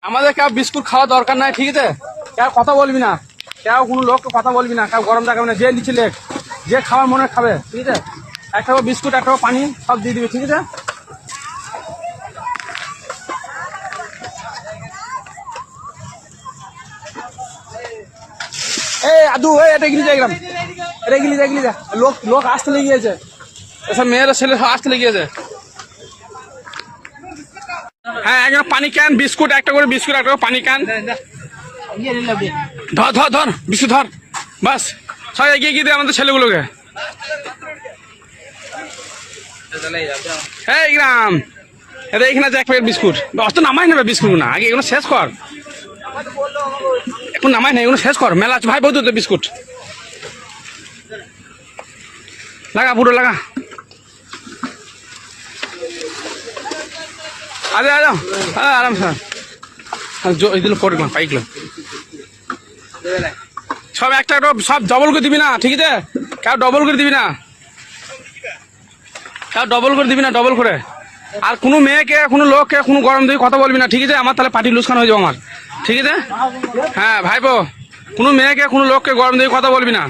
আমাদের কেউ বিস্কুট খাওয়া দরকার নাই, ঠিক আছে? কেউ কথা বলবি না, কেউ কোনো লোককে কথা বলবি না, কেউ গরম দেখাবে না, যে নিচে লেখ, যে খাওয়ার মনে খাবে, ঠিক আছে? একটা বিস্কুট, একটা পানি সব দিয়ে দিবি, ঠিক আছে? এই আদু, এটা গিলি যা গ্রাম, এটা গিলি যা, লোক আসতে লেগিয়েছে, এসব মেয়েরা ছেলে সব আসতে লেগিয়েছে। হ্যাঁ, একটা পানি ক্যান, বিস্কুট একটা করে, বিস্কুট একটা করে পানি ক্যান, ধর বিস্কুট ধর, বাস সব এগিয়ে গিয়ে দে আমাদের ছেলেগুলোকে। এই গ্রাম, এটা এখানে আছে এক প্যাকেট বিস্কুট, অত নামাই নেবে বিস্কুট না, আগে এগুলো শেষ কর, এখন নামাই না, এগুলো শেষ কর, মেলা আছে ভাই, বহুত বিস্কুট লাগা, পুরো লাগা। আরে হ্যাঁ আরাম স্যার, দিল করলাম পাইকলাম সব একটা সব ডবল করে দিবি না, ঠিক আছে? কেউ ডবল করে দিবি না, কেউ ডবল করে দিবি না, ডবল করে। আর কোনো মেয়েকে, কোনো লোককে, কোনো গরম দিয়ে কথা বলবি না, ঠিক আছে? আমার তাহলে পার্টি লুসখান হয়ে যাবো আমার, ঠিক আছে? হ্যাঁ ভাইপো, কোনো মেয়েকে, কোনো লোককে গরম দিয়ে কথা বলবি না।